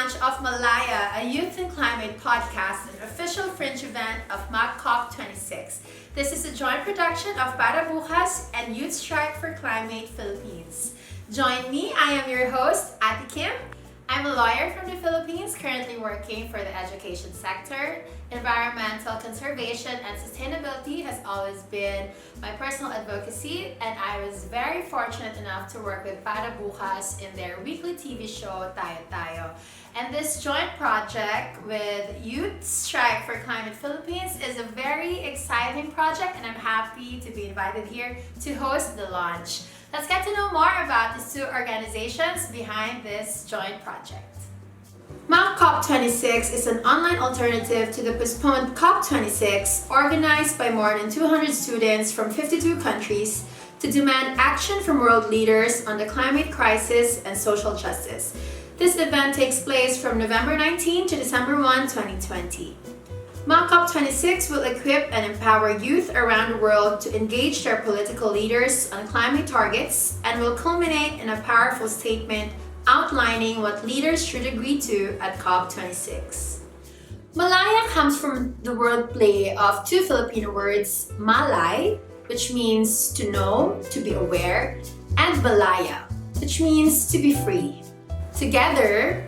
launch of Malaya, a youth and climate podcast, an official fringe event of COP26. This is a joint production of Parabukas and Youth Strike for Climate Philippines. Join me, I am your host, Ate Kim. I'm a lawyer from the Philippines, currently working for the education sector. Environmental conservation and sustainability has always been my personal advocacy, and I was very fortunate enough to work with Parabukas in their weekly TV show, Tayo Tayo. And this joint project with Youth Strike for Climate Philippines is a very exciting project, and I'm happy to be invited here to host the launch. Let's get to know more about these two organizations behind this joint project. COP26 is an online alternative to the postponed COP26 organized by more than 200 students from 52 countries to demand action from world leaders on the climate crisis and social justice. This event takes place from November 19 to December 1, 2020. COP26 will equip and empower youth around the world to engage their political leaders on climate targets and will culminate in a powerful statement outlining what leaders should agree to at COP26. Malaya comes from the wordplay of two Filipino words, Malay, which means to know, to be aware, and Malaya, which means to be free. Together,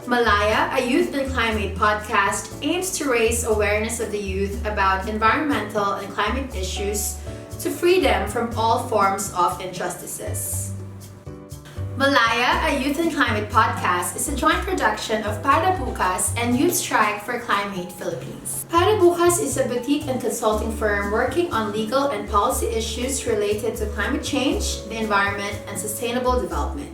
Malaya, a youth and climate podcast, aims to raise awareness of the youth about environmental and climate issues to free them from all forms of injustices. Malaya, a youth and climate podcast, is a joint production of Parabukas and Youth Strike for Climate Philippines. Parabukas is a boutique and consulting firm working on legal and policy issues related to climate change, the environment, and sustainable development.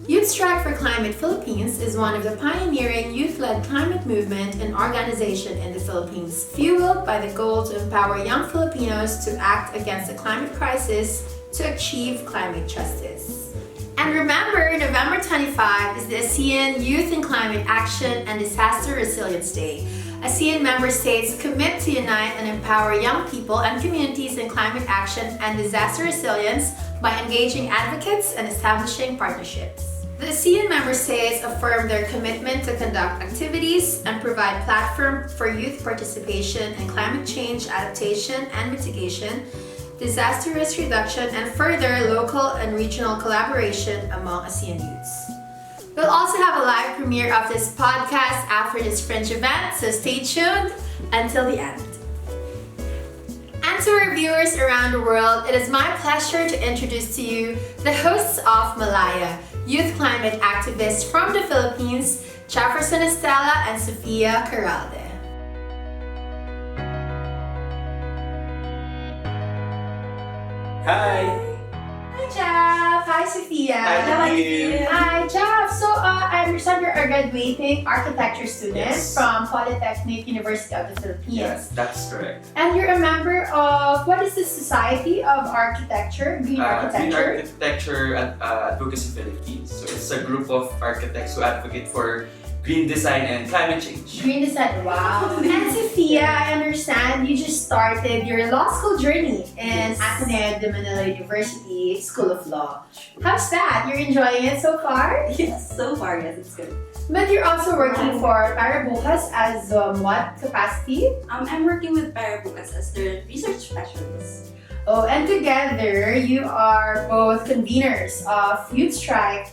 Youth Strike for Climate Philippines is one of the pioneering youth-led climate movement and organization in the Philippines, fueled by the goal to empower young Filipinos to act against the climate crisis to achieve climate justice. And remember, November 25 is the ASEAN Youth and Climate Action and Disaster Resilience Day. ASEAN member states commit to unite and empower young people and communities in climate action and disaster resilience by engaging advocates and establishing partnerships. The ASEAN member states affirm their commitment to conduct activities and provide platform for youth participation in climate change adaptation and mitigation, disaster risk reduction, and further local and regional collaboration among ASEAN youths. We'll also have a live premiere of this podcast after this fringe event, so stay tuned until the end. And to our viewers around the world, it is my pleasure to introduce to you the hosts of Malaya, youth climate activists from the Philippines, Jefferson Estela and Sofia Caralde. Hi! Hi, Jeff! Hi, Sophia! Hi, Kim! Hi, Jeff! So, I understand you're a graduating architecture student from Polytechnic University of the Philippines. Yes, that's correct. And you're a member of, what is the Society of Architecture? Green Architecture? Green Architecture Advocacy Philippines. So it's a group of architects who advocate for green design and climate change. Green design, wow! And Sophia, I understand you just started your law school journey in Ateneo de Manila University School of Law. How's that? You're enjoying it so far? Yes, so far, yes, it's good. But you're also working for Parabukas as what capacity? I'm working with Parabukas as the research specialist. Oh, and together you are both conveners of Youth Strike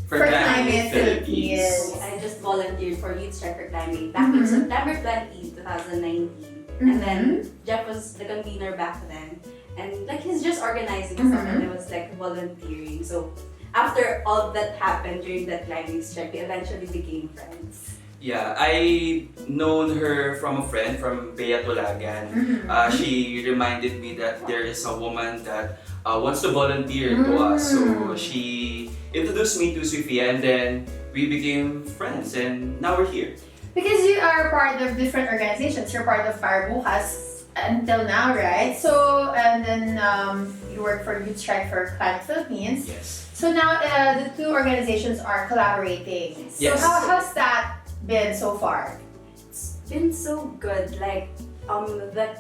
for Climate Philippines. So I just volunteered for Youth Strike for Climate back in September 20, 2019. And then Jeff was the convener back then. And like he's just organizing stuff and I was like volunteering. So after all that happened during that climate strike, we eventually became friends. Yeah, I known her from a friend from Bea Tulagan. She reminded me that there is a woman that wants to volunteer to us. So she introduced me to Sophia and then we became friends and now we're here. Because you are part of different organizations, you're part of Parabukas until now, right? So, and then you work for Youth Strike for Climate Philippines. Yes. So now the two organizations are collaborating. So Yes. how's that been so far? It's been so good. Like the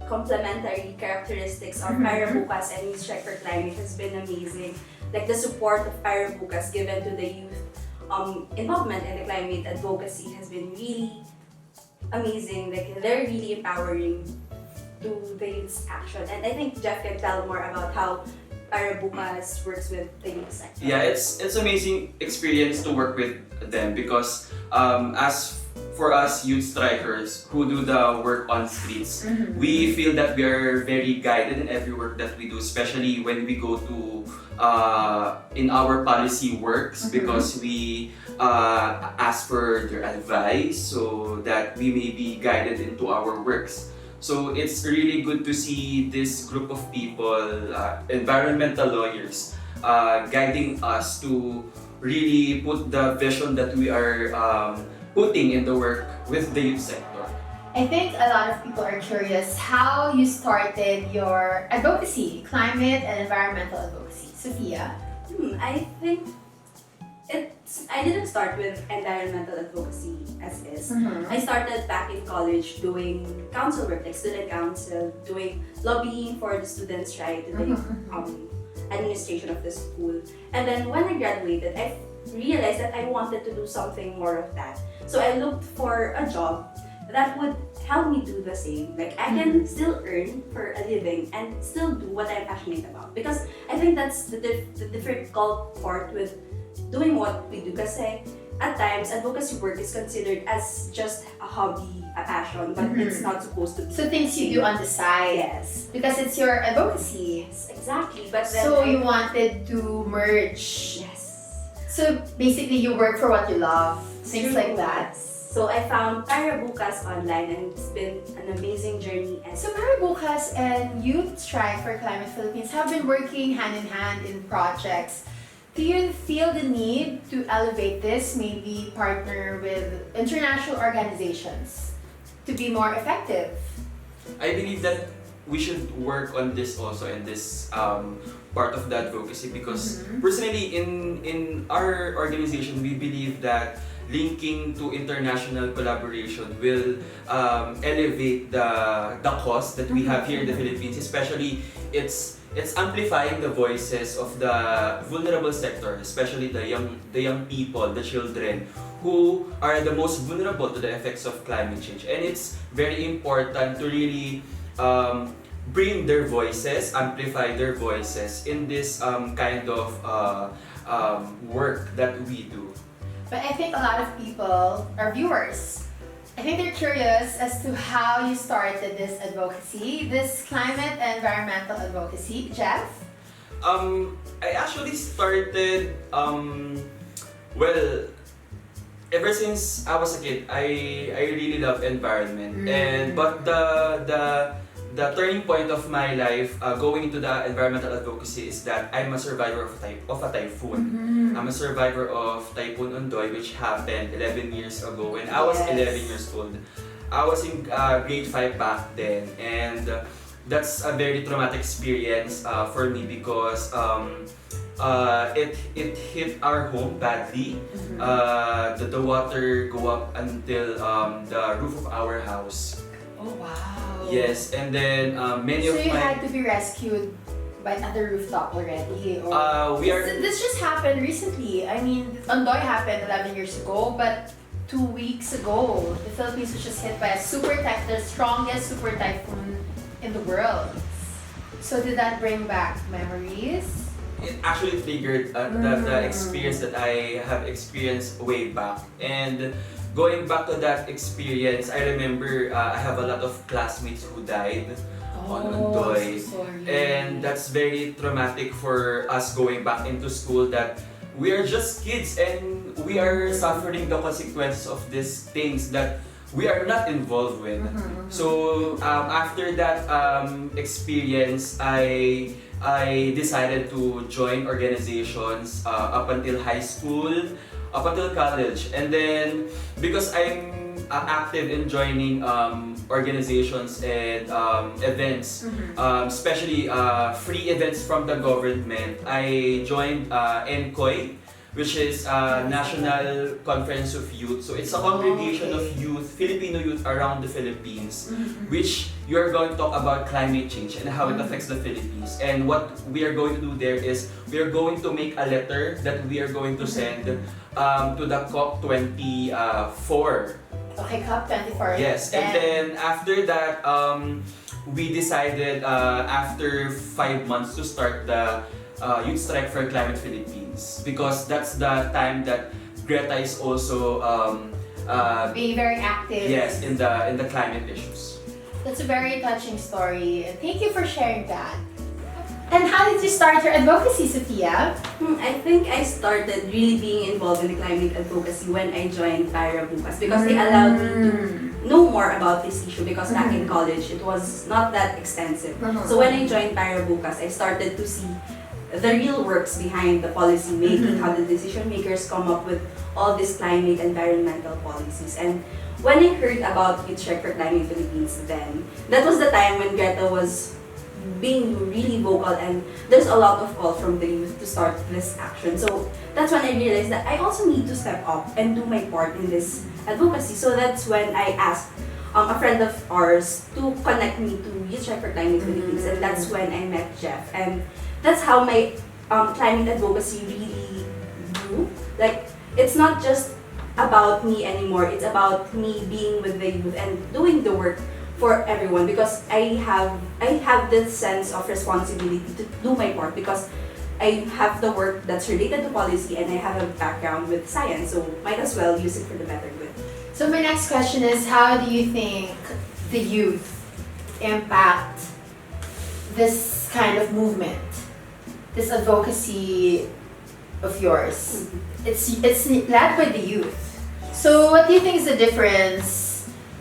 complementary characteristics of Parabukas and Youth Strike for Climate has been amazing. Like the support of Parabukas given to the youth involvement in the climate advocacy has been really amazing. Like they're really empowering to the youth's action. And I think Jeff can tell more about how Parabukas works with the youth sector. Yeah, it's amazing experience to work with them because as for us youth strikers who do the work on streets, we feel that we are very guided in every work that we do, especially when we go to in our policy works because we ask for their advice so that we may be guided into our works. So it's really good to see this group of people, environmental lawyers, guiding us to really put the vision that we are putting in the work with the youth sector. I think a lot of people are curious how you started your advocacy, climate and environmental advocacy. Sophia? I think I didn't start with environmental advocacy as is. I started back in college doing council work, like student council, doing lobbying for the students' right to the administration of the school. And then when I graduated, I realized that I wanted to do something more of that. So I looked for a job that would help me do the same. Like I can still earn for a living and still do what I'm passionate about. Because I think that's the difficult part with doing what we do. Kasi at times, advocacy work is considered as just a hobby, a passion, but it's not supposed to be. So things you do on the side. Yes. Because it's your advocacy. Yes, exactly. But then So you wanted to merge. Yes. So basically you work for what you love. Things True. like that. So I found Parabukas online and it's been an amazing journey. And So Parabukas and Youth Strike for Climate Philippines have been working hand in hand in projects. Do you feel the need to elevate this, maybe partner with international organizations to be more effective? I believe that we should work on this also in this part of the advocacy because personally in our organization we believe that linking to international collaboration will elevate the cause that we have here in the Philippines, especially it's amplifying the voices of the vulnerable sector, especially the young people, the children, who are the most vulnerable to the effects of climate change. And it's very important to really bring their voices, amplify their voices in this kind of work that we do. But I think a lot of people, our viewers, I think they're curious as to how you started this advocacy, this climate and environmental advocacy. Jeff? I actually started, well, ever since I was a kid, I really love environment. But the turning point of my life going into the environmental advocacy is that I'm a survivor of a typhoon. I'm a survivor of Typhoon Ondoy, which happened 11 years ago when I was 11 years old. I was in grade 5 back then, and that's a very traumatic experience for me because it hit our home badly. The water go up until the roof of our house. Oh, wow. Yes, and then many So of you my... had to be rescued by another rooftop already? Or... we are... This just happened recently. I mean, Ondoy happened 11 years ago, but 2 weeks ago, the Philippines was just hit by the strongest super typhoon in the world. So did that bring back memories? It actually triggered the experience that I have experienced way back. And going back to that experience, I remember I have a lot of classmates who died on Ondoy. So sorry. And that's very traumatic for us going back into school, that we are just kids and we are suffering the consequences of these things that we are not involved with. So after that experience, I decided to join organizations up until high school, up until college, and then because I'm active in joining organizations and events, especially free events from the government, I joined NCOI, which is National Conference of Youth. So it's a congregation of youth, Filipino youth around the Philippines, which you are going to talk about climate change and how it affects the Philippines. And what we are going to do there is we are going to make a letter that we are going to send to the COP24. Okay, COP24. Yes, and then after that, we decided after 5 months to start the Youth Strike for Climate Philippines, because that's the time that Greta is also being very active. yes, in the climate issues. That's a very touching story. Thank you for sharing that. And how did you start your advocacy, Sophia? I think I started really being involved in the climate advocacy when I joined Parabukas, because they allowed me to know more about this issue, because back in college it was not that extensive. So when I joined Parabukas, I started to see the real works behind the policy making, how the decision makers come up with all these climate environmental policies. And when I heard about Youth Strike for Climate Philippines, then that was the time when Greta was being really vocal, and there's a lot of call from the youth to start this action. So that's when I realized that I also need to step up and do my part in this advocacy. So that's when I asked a friend of ours to connect me to Youth Strike for Climate Philippines, and that's when I met Jeff. And that's how my climate advocacy really grew. Like, it's not just about me anymore, it's about me being with the youth and doing the work for everyone, because I have this sense of responsibility to do my part, because I have the work that's related to policy and I have a background with science, so might as well use it for the better good. So my next question is, how do you think the youth impact this kind of movement, this advocacy of yours? It's led by the youth. So what do you think is the difference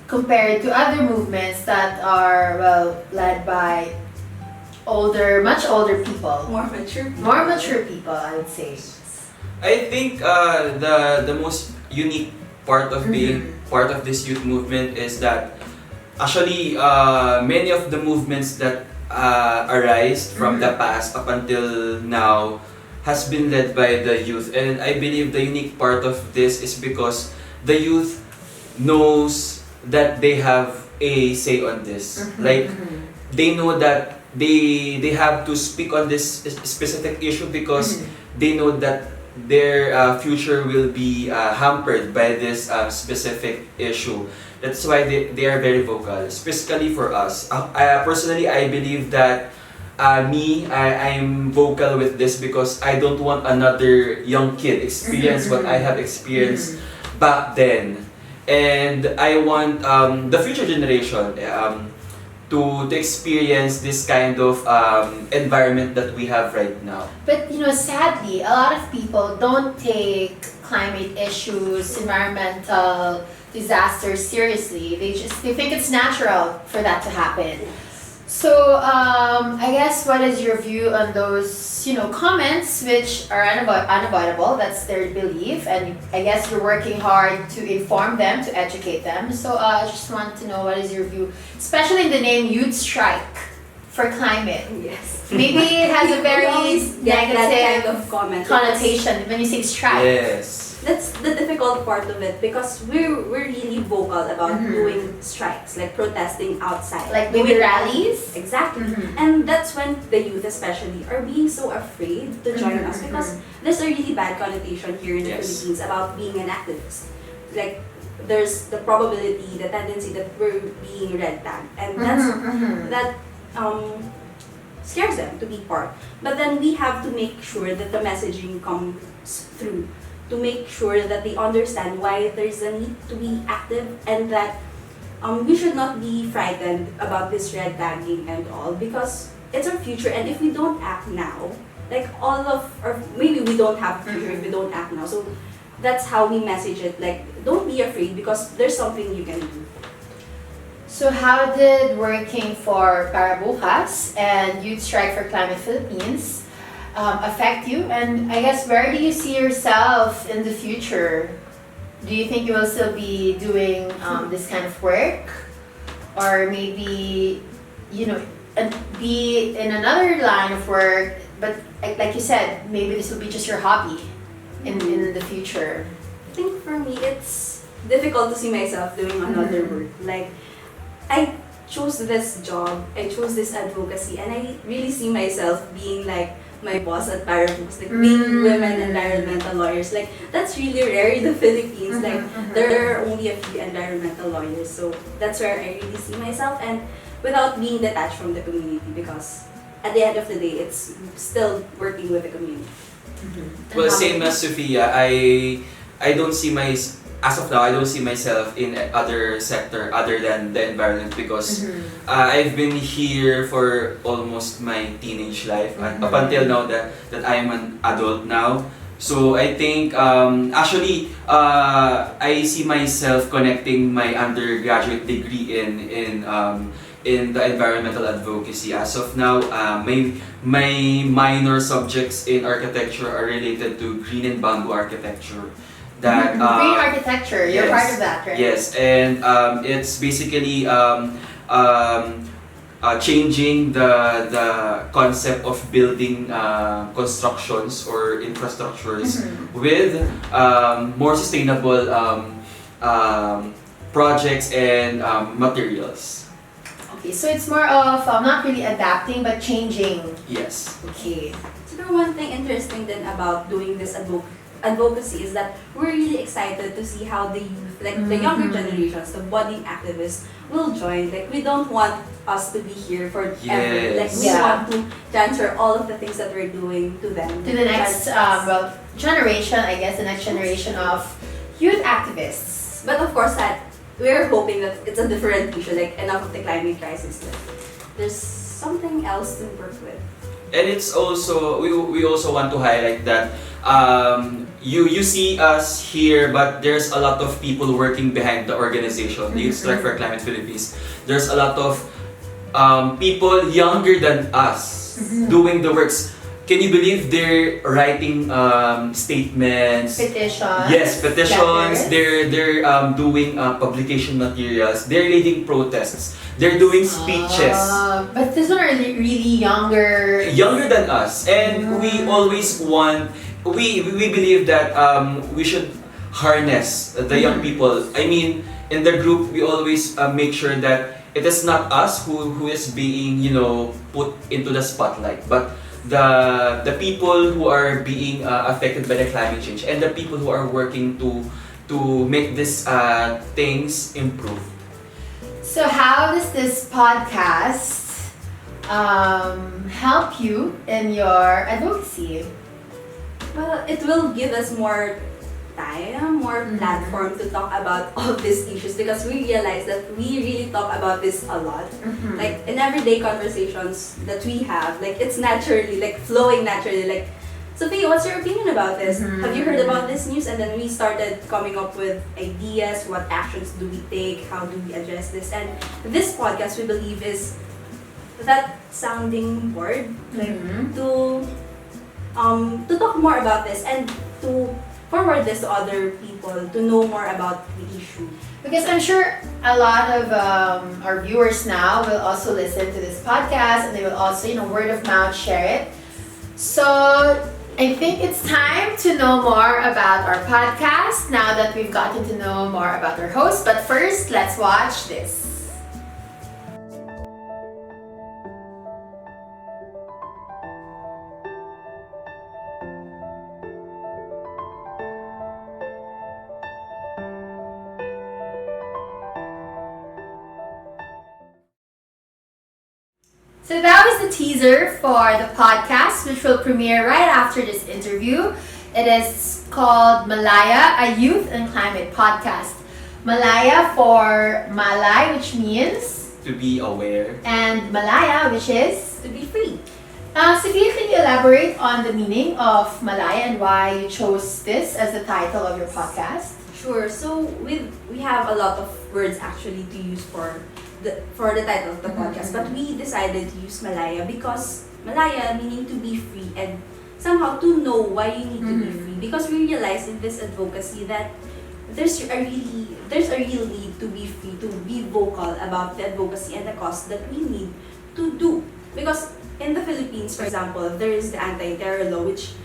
compared to other movements that are, well, led by much older people? More mature people. More mature people, I would say. I think the most unique part of being part of this youth movement is that actually many of the movements that arise from the past up until now has been led by the youth. And I believe the unique part of this is because the youth knows that they have a say on this. Like, they know that they have to speak on this specific issue, because they know that their future will be hampered by this specific issue. That's why they are very vocal, specifically for us. Personally, I believe that I'm vocal with this because I don't want another young kid experience what I have experienced back then. And I want the future generation to experience this kind of environment that we have right now. But sadly, a lot of people don't take climate issues, environmental disasters seriously. They think it's natural for that to happen. So I guess, what is your view on those comments which are unavoidable? That's their belief, and I guess you're working hard to inform them, to educate them. So I just want to know, what is your view, especially in the name Youth Strike for Climate? Yes. Maybe it has a very Get that negative kind of comment. connotation when you say strike. Yes. That's the difficult part of it, because we're really vocal about doing strikes, like protesting outside. Like maybe rallies? Exactly. And that's when the youth especially are being so afraid to join us, because there's a really bad connotation here in the Philippines about being an activist. Like, there's the probability, the tendency that we're being red tagged, and that scares them to be part. But then we have to make sure that the messaging comes through, to make sure that they understand why there's a need to be active, and that we should not be frightened about this red tagging and all, because it's our future. And if we don't act now, like maybe we don't have a future if we don't act now. So that's how we message it, like, don't be afraid, because there's something you can do. So how did working for Parabukas and Youth Strike for Climate Philippines affect you? And I guess, where do you see yourself in the future? Do you think you will still be doing this kind of work? Or maybe, be in another line of work, but like you said, maybe this will be just your hobby? in the future? I think for me, it's difficult to see myself doing another work. Like, I chose this job, I chose this advocacy, and I really see myself being like my boss at Parabukas, like being women environmental lawyers. Like, that's really rare in the Philippines. Like, there are only a few environmental lawyers. So that's where I really see myself, and without being detached from the community, because at the end of the day, it's still working with the community. Well, same as Sophia, I don't see as of now, I don't see myself in other sector other than the environment because I've been here for almost my teenage life up until now that I am an adult now. So I think I see myself connecting my undergraduate degree in the environmental advocacy. As of now, my minor subjects in architecture are related to green and bamboo architecture. That Green architecture, you're part of that, right? Yes, and it's basically changing the concept of building constructions or infrastructures with more sustainable projects and materials. Okay, so it's more of not really adapting but changing. Yes. Okay. So the one thing interesting then about doing this advocacy is that we're really excited to see how the youth, like the younger generations, the budding activists will join. Like, we don't want us to be here forever. Like, we want to transfer all of the things that we're doing to them. To the next generation, I guess, the next generation of youth activists. But of course that we're hoping that it's a different issue, like enough of the climate crisis. Like, there's something else to work with. And it's also we also want to highlight that you see us here, but there's a lot of people working behind the organization, the Youth Strike for Climate Philippines. There's a lot of people younger than us doing the works. Can you believe they're writing statements? Petitions. Yes, petitions. Letters. They're doing publication materials. They're leading protests. They're doing speeches. But these are really younger. Younger than us, and we always want. We believe that we should harness the young people. I mean, in the group, we always make sure that it is not us who is being put into the spotlight, but the people who are being affected by the climate change and the people who are working to make these things improve. So how does this podcast help you in your advocacy? Well, it will give us more time, more platform to talk about all these issues, because we realize that we really talk about this a lot. Like, in everyday conversations that we have, like, it's naturally, like, flowing naturally. Like, Sophia, what's your opinion about this? Have you heard about this news? And then we started coming up with ideas. What actions do we take? How do we address this? And this podcast, we believe, is that sounding board, like, to talk more about this and to forward this to other people to know more about the issue. Because I'm sure a lot of our viewers now will also listen to this podcast, and they will also, word of mouth share it. So I think it's time to know more about our podcast now that we've gotten to know more about our host. But first, let's watch this. So that was the teaser for the podcast, which will premiere right after this interview. It is called Malaya, a youth and climate podcast. Malaya for Malay, which means To be aware. and Malaya, which is To be free. Sophia, can you elaborate on the meaning of Malaya and why you chose this as the title of your podcast? Sure. So we have a lot of words actually to use for the title of the podcast, but we decided to use Malaya because Malaya meaning to be free, and somehow to know why you need to be free, because we realized in this advocacy that there's a real need to be free, to be vocal about the advocacy and the cause that we need to do. Because in the Philippines, for example, there is the anti-terror law, which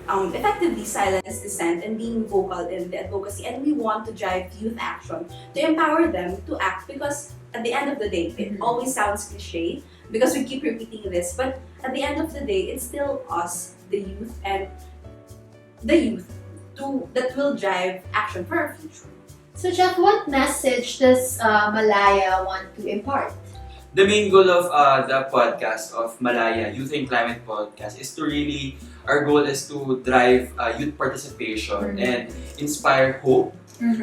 effectively silence dissent and being vocal in the advocacy. And we want to drive youth action to empower them to act, because at the end of the day, it always sounds cliche because we keep repeating this, but at the end of the day, it's still us, the youth, and the youth that will drive action for our future. So, Jeff, what message does Malaya want to impart? The main goal of the podcast of Malaya Youth and Climate Podcast is to really, our goal is to drive youth participation and inspire hope,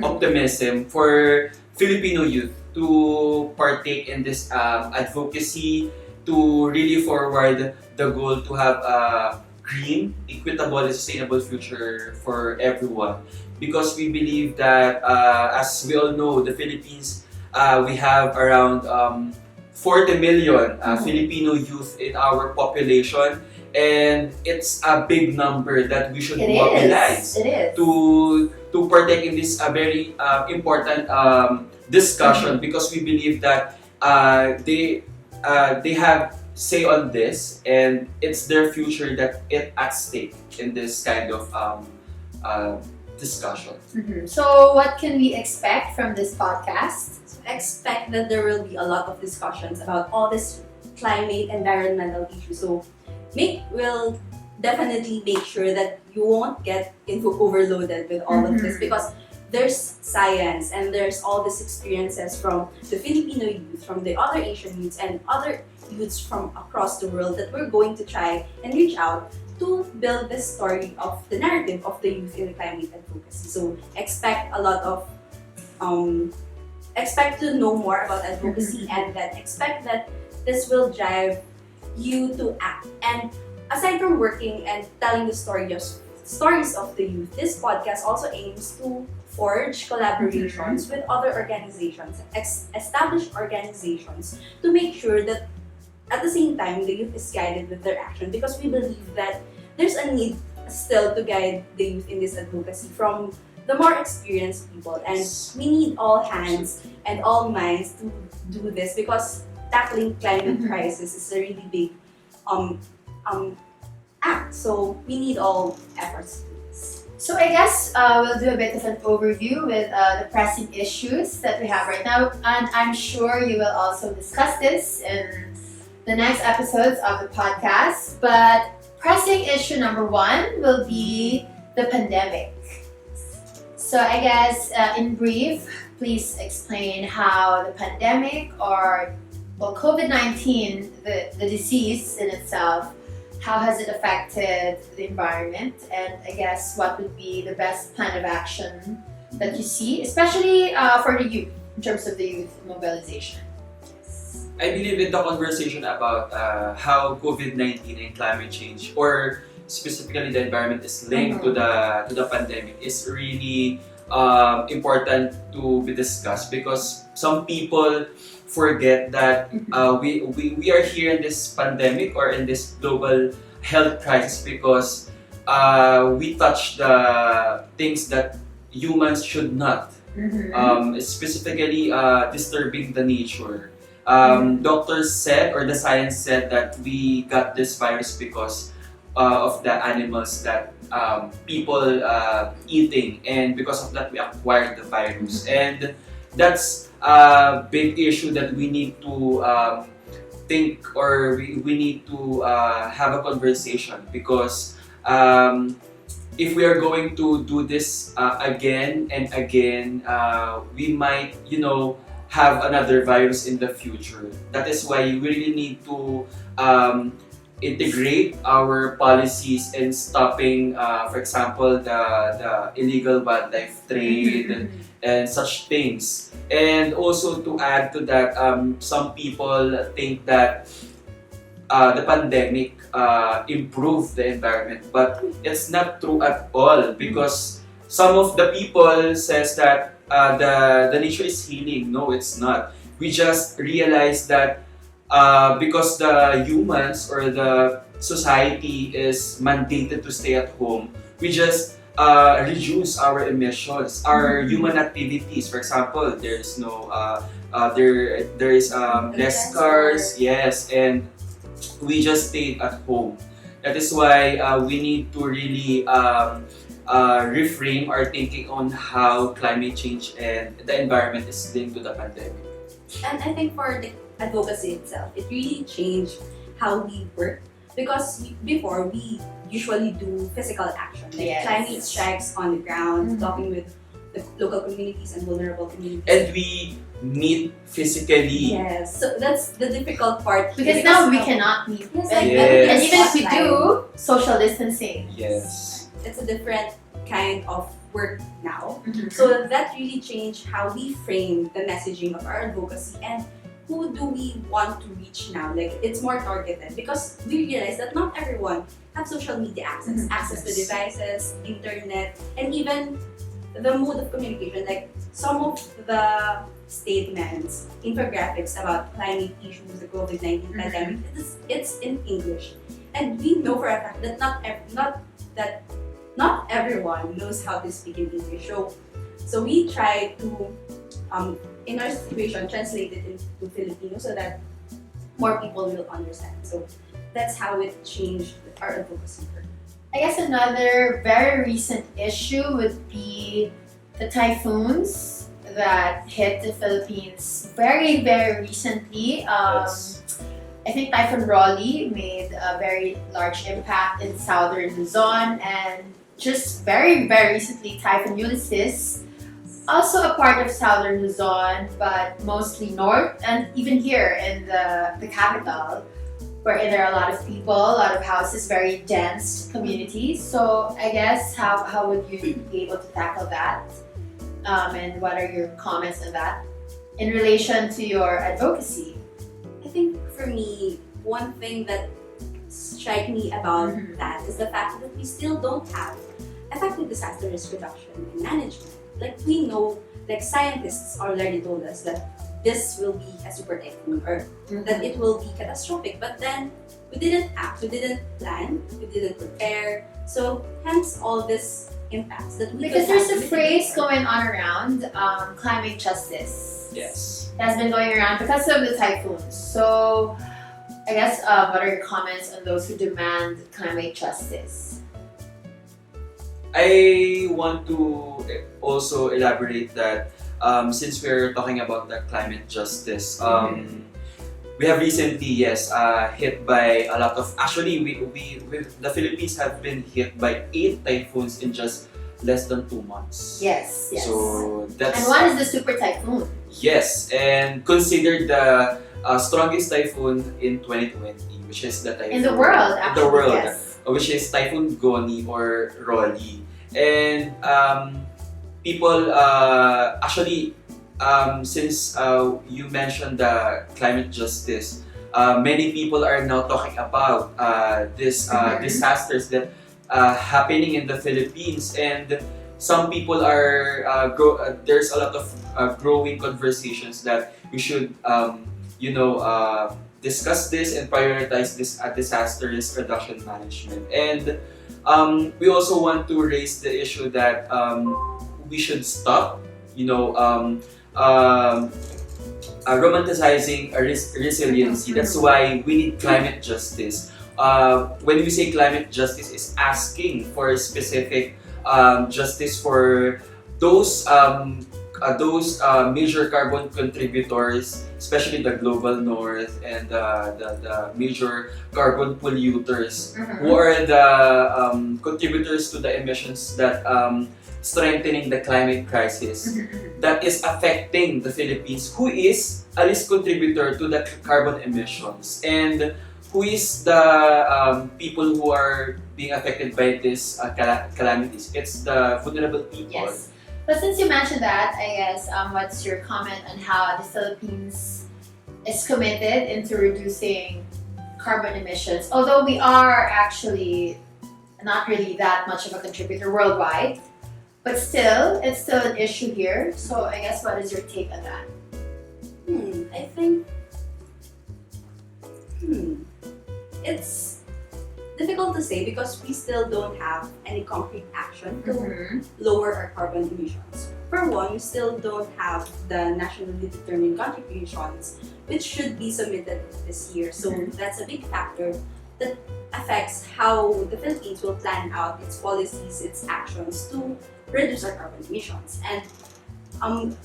optimism for Filipino youth to partake in this advocacy, to really forward the goal to have a green, equitable, and sustainable future for everyone. Because we believe that, as we all know, the Philippines, we have around 40 million Filipino youth in our population, and it's a big number that we should mobilize to partake in this very important discussion, because we believe that they have say on this, and it's their future that it at stake in this kind of discussion. So, what can we expect from this podcast? Expect that there will be a lot of discussions about all this climate, environmental issues. So we'll definitely make sure that you won't get info overloaded with all of this, because there's science and there's all these experiences from the Filipino youth, from the other Asian youths, and other youths from across the world that we're going to try and reach out to build this story of the narrative of the youth in the climate advocacy. So expect a lot of expect to know more about advocacy, and then expect that this will drive you to act. And aside from working and telling the stories of the youth, this podcast also aims to forge collaborations with other organizations, established organizations, to make sure that at the same time the youth is guided with their action, because we believe that there's a need still to guide the youth in this advocacy from the more experienced people, and we need all hands and all minds to do this, because tackling climate crisis is a really big act. So we need all efforts to do this. So I guess we'll do a bit of an overview with the pressing issues that we have right now, and I'm sure you will also discuss this in the next episodes of the podcast. But pressing issue number 1 will be the pandemic. So I guess in brief, please explain how the pandemic, or COVID-19, the disease in itself, how has it affected the environment, and I guess what would be the best plan of action that you see, especially for the youth, in terms of the youth mobilization. I believe in the conversation about how COVID-19 and climate change, or specifically the environment, is linked to the pandemic, is really important to be discussed, because some people forget that we are here in this pandemic, or in this global health crisis, because we touch the things that humans should not, specifically disturbing the nature. Doctors said, or the science said, that we got this virus because of the animals that people eating, and because of that we acquired the virus. And that's a big issue that we need to think, or we need to have a conversation, because if we are going to do this again and again, we might, have another virus in the future. That is why we really need to integrate our policies in stopping, for example, the illegal wildlife trade and such things. And also, to add to that, some people think that the pandemic improved the environment, but it's not true at all, because some of the people says that the nature is healing. No, it's not. We just realized that because the humans, or the society, is mandated to stay at home, we just reduce our emissions, our human activities. For example, there's no there is less cars, yes, and we just stayed at home. That is why we need to really reframe our thinking on how climate change and the environment is linked to the pandemic. And I think for the advocacy itself, it really changed how we work because before we usually do physical action, like Yes. climate strikes on the ground, Mhm. talking with the local communities and vulnerable communities. And we meet physically. Yes, so that's the difficult part here, Because now we cannot meet. Yes, And, like, Yes. and even if we online. do, social distancing. Yes. It's a different kind of work now. Mhm. So that really changed how we frame the messaging of our advocacy and who do we want to reach now. Like it's more targeted because we realize that not everyone have social media access, Mhm. access to devices, internet, and even the mode of communication. Like some of the statements, infographics about climate issues, the COVID-19 Mhm. pandemic, it's in English. And we know for a fact that not everyone knows how to speak in English. So we try to, in our situation, translate it into Filipino so that more people will understand. So that's how it changed our advocacy work. I guess another very recent issue would be the typhoons that hit the Philippines very, very recently. Yes. I think Typhoon Raleigh made a very large impact in southern Luzon, and just very, very recently, Typhoon Ulysses, also a part of southern Luzon, but mostly north, and even here in the capital, where there are a lot of people, a lot of houses, very dense communities. So I guess how would you be able to tackle that? And what are your comments on that in relation to your advocacy? I think for me, one thing that strike me about Mhm. that is the fact that we still don't have effective disaster risk reduction and management. Like we know, like scientists already told us that this will be a super typhoon or that it will be catastrophic. But then we didn't act, we didn't plan, we didn't prepare. So hence all this impacts that we Because could there's have a to phrase mitigate. going on around climate justice. Yes. That's been going around because of the typhoons. So I guess what are your comments on those who demand climate justice? I want to also elaborate that since we're talking about the climate justice, we have recently, yes, hit by a lot of. Actually, the Philippines have been hit by 8 typhoons in just less than 2 months. Yes, yes. So that's And one is the super typhoon. yes, and considered the strongest typhoon in 2020, which is the typhoon In the world, in actually, the world, yes. which is Typhoon Goni or Rolly. And people actually, since you mentioned the climate justice, many people are now talking about this Mhm. disasters that happening in the Philippines, and some people are there's a lot of growing conversations that we should discuss this and prioritize this disaster risk reduction management. And we also want to raise the issue that we should stop, romanticizing resiliency. That's why we need climate justice. When we say climate justice, is asking for specific justice for those major carbon contributors, especially the global north and the major carbon polluters, who are the contributors to the emissions that strengthening the climate crisis that is affecting the Philippines, who is a least contributor to the carbon emissions, and who is the people who are being affected by these calamities. It's the vulnerable people. Yes. But since you mentioned that, I guess what's your comment on how the Philippines is committed into reducing carbon emissions? Although we are actually not really that much of a contributor worldwide, but still, it's still an issue here. So I guess what is your take on that? I think it's difficult to say because we still don't have any concrete action to lower our carbon emissions. For one, we still don't have the nationally determined contributions, which should be submitted this year. So that's a big factor that affects how the Philippines will plan out its policies, its actions to reduce our carbon emissions. And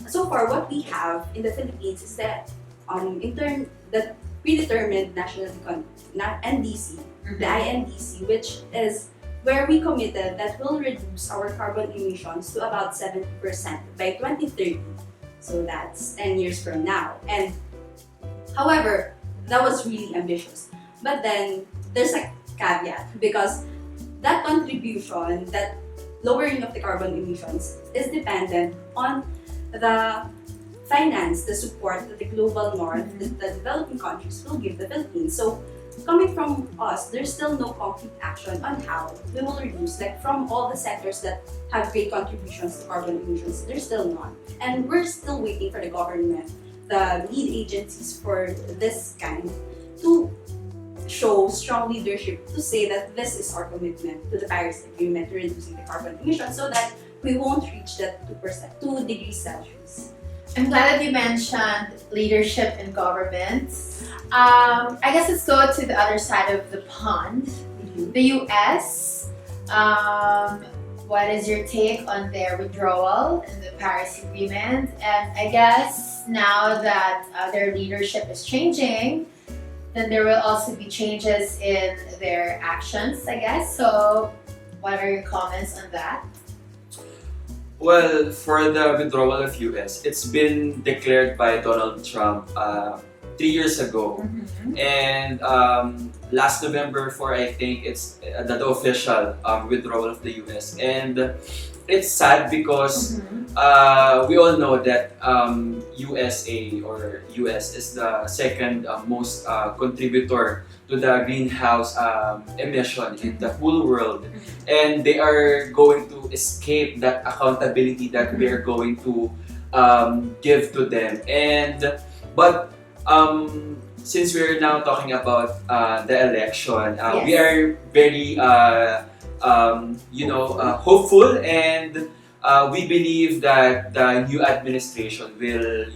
so far, what we have in the Philippines is that the predetermined national NDC, the INDC, which is where we committed that we'll reduce our carbon emissions to about 70% by 2030. So that's 10 years from now. And however, that was really ambitious. But then there's a caveat because that contribution, that lowering of the carbon emissions is dependent on the finance, the support that the global north, the developing countries will give the Philippines. So coming from us, there's still no concrete action on how we will reduce, like from all the sectors that have great contributions to carbon emissions, there's still none. And we're still waiting for the government, the lead agencies for this kind, to show strong leadership to say that this is our commitment to the Paris Agreement to reducing the carbon emissions so that we won't reach that 2 degrees Celsius. I'm glad that you mentioned leadership in government. I guess let's go to the other side of the pond. The US. What is your take on their withdrawal in the Paris Agreement? And I guess now that their leadership is changing, then there will also be changes in their actions, I guess. So, what are your comments on that? Well, for the withdrawal of US, it's been declared by Donald Trump 3 years ago. And last November 4, I think it's the official withdrawal of the US. And it's sad because we all know that USA or US is the second most contributor to the greenhouse emission in the whole world, and they are going to escape that accountability that we are going to give to them. But since we're now talking about the election, we are very hopeful, and we believe that the new administration will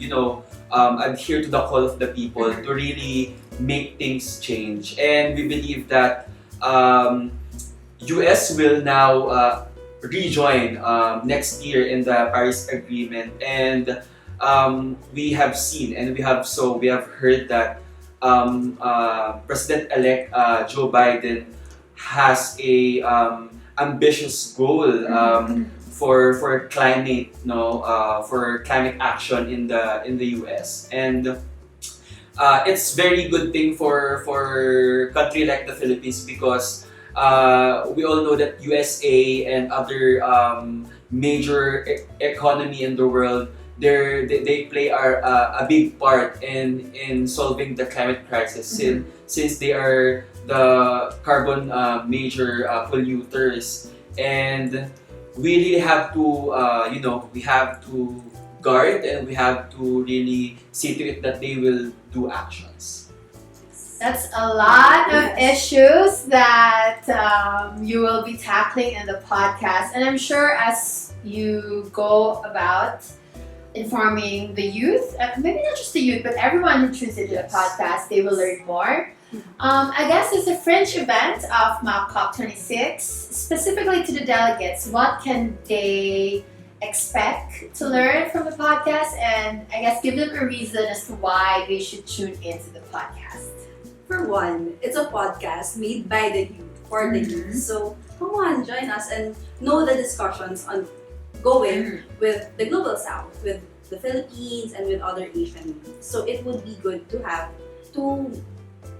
adhere to the call of the people to really make things change. And we believe that US will now rejoin next year in the Paris Agreement. And we have seen and we have heard that President-elect Joe Biden has a ambitious goal for climate, for climate action in the US. And it's very good thing for country like the Philippines because we all know that USA and other major economy in the world, they play a big part in solving the climate crisis since they are the carbon major polluters. And we really have to we have to guard, and we have to really see to it that they will do actions. That's a lot of issues that you will be tackling in the podcast. And I'm sure as you go about informing the youth, maybe not just the youth, but everyone who tunes into the podcast, they will learn more. I guess it's a fringe event of MAC COP26. Specifically to the delegates, what can they expect to learn from the podcast? And I guess give them a reason as to why they should tune into the podcast. For one, it's a podcast made by the youth for the youth. So come on, join us and know the discussions ongoing with the Global South, with the Philippines, and with other Asian youth. So it would be good to have to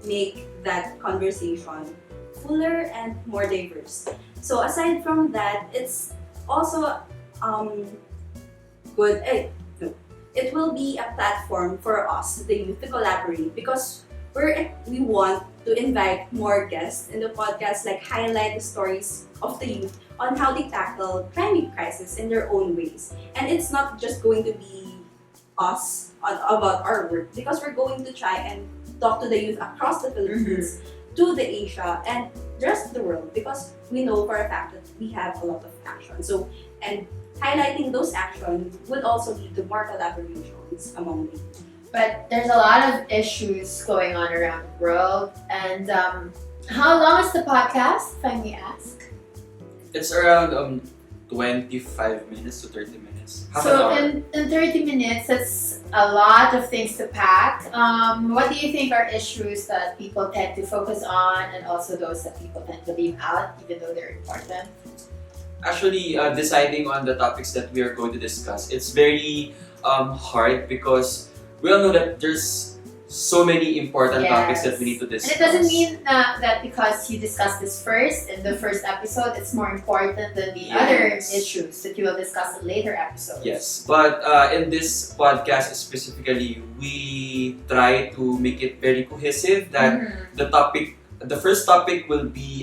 make that conversation fuller and more diverse. So aside from that, it's also good. It will be a platform for us, the youth, to collaborate because we want to invite more guests in the podcast, like highlight the stories of the youth on how they tackle climate crisis in their own ways. And it's not just going to be us about our work because we're going to try and talk to the youth across the Philippines, to the Asia, and the rest of the world because we know for a fact that we have a lot of action. So, and highlighting those actions would also lead to more collaborations among the youth. But there's a lot of issues going on around the world, and How long is the podcast, if I may ask? It's around 25 minutes to 30 minutes. Half an So hour. in 30 minutes, that's a lot of things to pack. What do you think are issues that people tend to focus on and also those that people tend to leave out even though they're important? Actually, deciding on the topics that we are going to discuss, it's very hard because we all know that there's so many important topics that we need to And discuss. it doesn't mean that because you discussed this first in the first episode, it's more important than the other Yes. issues that you will discuss in later episodes. Yes, but in this podcast specifically, we try to make it very cohesive that Mhm. the first topic will be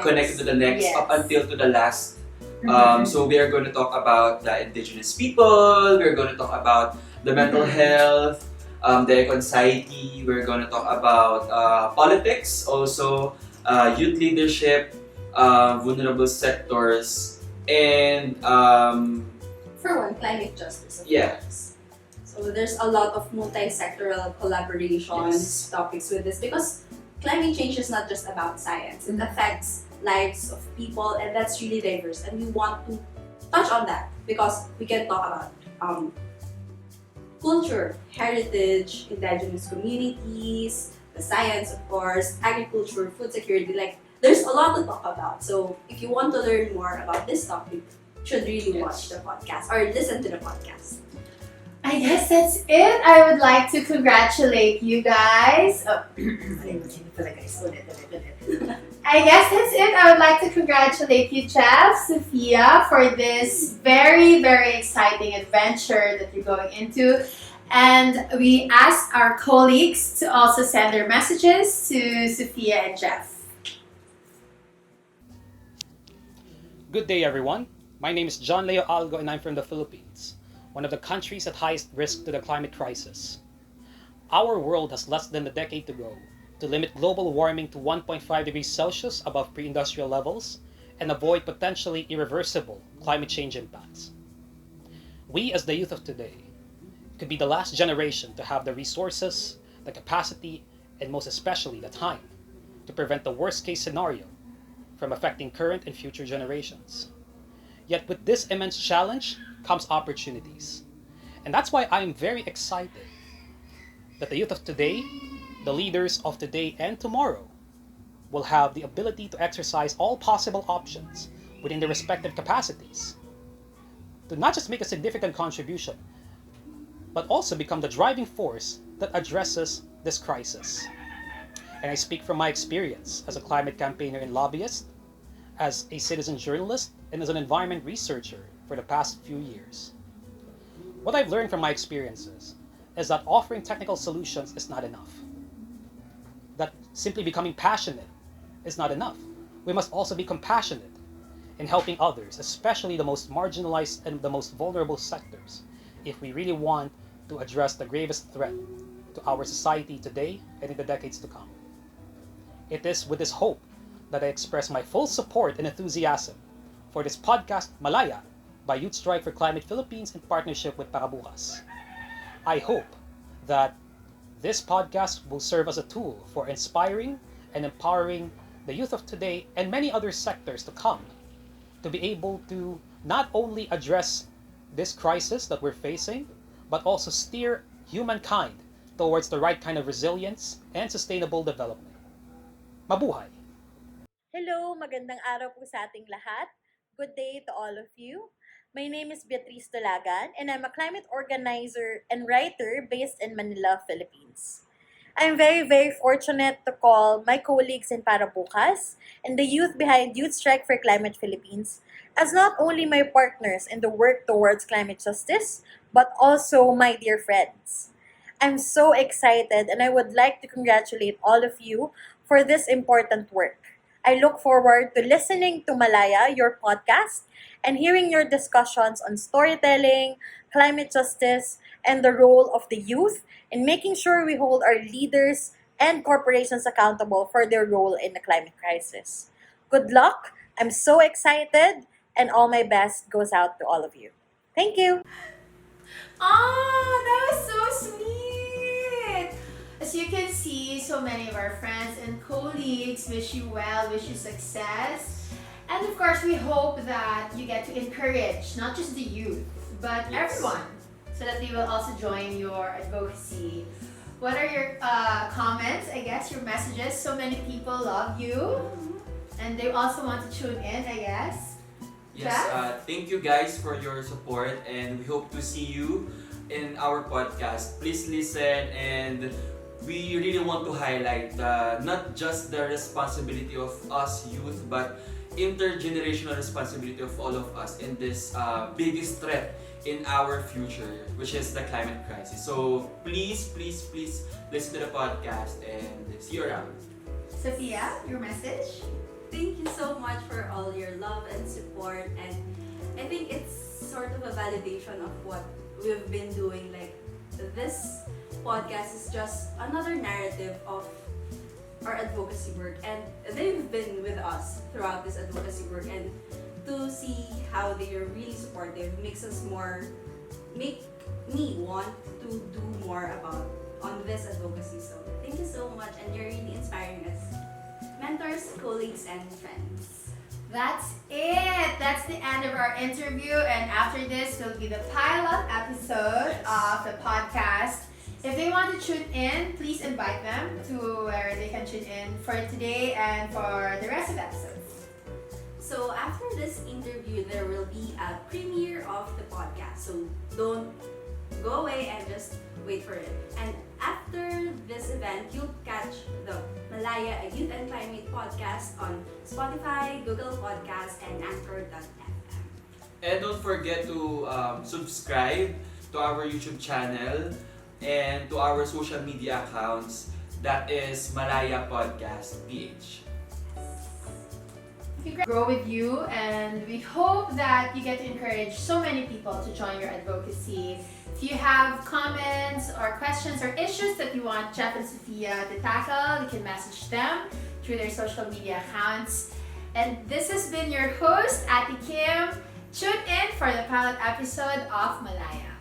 connected to the next Yes. up until to the last. Mhm. So we are going to talk about the indigenous people, we're going to talk about the mental Mhm. health, the eco-anxiety, we're going to talk about politics, also youth leadership, vulnerable sectors, and For one, climate justice, of Yeah. course. So there's a lot of multi-sectoral collaborations, Yes. topics with this because climate change is not just about science. It affects lives of people and that's really diverse. And we want to touch on that because we can talk about culture, heritage, indigenous communities, the science, of course, agriculture, food security. Like, there's a lot to talk about. So, if you want to learn more about this topic, you should really watch the podcast or listen to the podcast. I guess that's it. I would like to congratulate you guys. Oh, I guess that's it. I would like to congratulate you, Jeff, Sophia, for this very, very exciting adventure that you're going into. And we ask our colleagues to also send their messages to Sophia and Jeff. Good day, everyone. My name is John Leo Algo, and I'm from the Philippines, one of the countries at highest risk to the climate crisis. Our world has less than a decade to go to limit global warming to 1.5 degrees Celsius above pre-industrial levels and avoid potentially irreversible climate change impacts. We, as the youth of today, could be the last generation to have the resources, the capacity, and most especially the time to prevent the worst-case scenario from affecting current and future generations. Yet with this immense challenge comes opportunities. And that's why I am very excited that the youth of today, the leaders of today and tomorrow, will have the ability to exercise all possible options within their respective capacities to not just make a significant contribution, but also become the driving force that addresses this crisis. And I speak from my experience as a climate campaigner and lobbyist, as a citizen journalist, and as an environment researcher for the past few years. What I've learned from my experiences is that offering technical solutions is not enough. That simply becoming passionate is not enough. We must also be compassionate in helping others, especially the most marginalized and the most vulnerable sectors, if we really want to address the gravest threat to our society today and in the decades to come. It is with this hope that I express my full support and enthusiasm for this podcast, Malaya, by Youth Strike for Climate Philippines in partnership with Parabukas. I hope that this podcast will serve as a tool for inspiring and empowering the youth of today and many other sectors to come to be able to not only address this crisis that we're facing, but also steer humankind towards the right kind of resilience and sustainable development. Mabuhay! Hello, magandang araw po sa ating lahat. Good day to all of you. My name is Beatriz Dolagan and I'm a climate organizer and writer based in Manila, Philippines. I'm very, very fortunate to call my colleagues in Parabukas and the youth behind Youth Strike for Climate Philippines as not only my partners in the work towards climate justice, but also my dear friends. I'm so excited and I would like to congratulate all of you for this important work. I look forward to listening to Malaya, your podcast, and hearing your discussions on storytelling, climate justice, and the role of the youth in making sure we hold our leaders and corporations accountable for their role in the climate crisis. Good luck. I'm so excited, and all my best goes out to all of you. Thank you. Oh, that was so sweet. As you can see, so many of our friends and colleagues wish you well, wish you success. And of course, we hope that you get to encourage not just the youth, but Yes. everyone, so that they will also join your advocacy. What are your comments, I guess, your messages? So many people love you, and they also want to tune in, I guess. Yes, Jeff? thank you guys for your support, and we hope to see you in our podcast. Please listen, and we really want to highlight not just the responsibility of us youth, but intergenerational responsibility of all of us in this biggest threat in our future, which is the climate crisis. So please, please, please listen to the podcast and see you around. Sophia, your message? Thank you so much for all your love and support, and I think it's sort of a validation of what we've been doing. Like, this podcast is just another narrative of our advocacy work, and they've been with us throughout this advocacy work, and to see how they are really supportive make me want to do more about on this advocacy. So thank you so much, and you're really inspiring us, mentors, colleagues, and friends. That's it. That's the end of our interview. And after this will be the pilot episode of the podcast. If they want to tune in, please invite them to where they can tune in for today and for the rest of the episodes. So after this interview, there will be a premiere of the podcast. So don't go away and just wait for it. And after this event, you'll catch the Malaya, a Youth and Climate podcast on Spotify, Google Podcasts, and Anchor.fm. And don't forget to subscribe to our YouTube channel and to our social media accounts. That is Malaya Podcast PH. We grow with you, and we hope that you get to encourage so many people to join your advocacy. If you have comments or questions or issues that you want Jeff and Sophia to tackle, you can message them through their social media accounts. And this has been your host, Ate Kim. Tune in for the pilot episode of Malaya.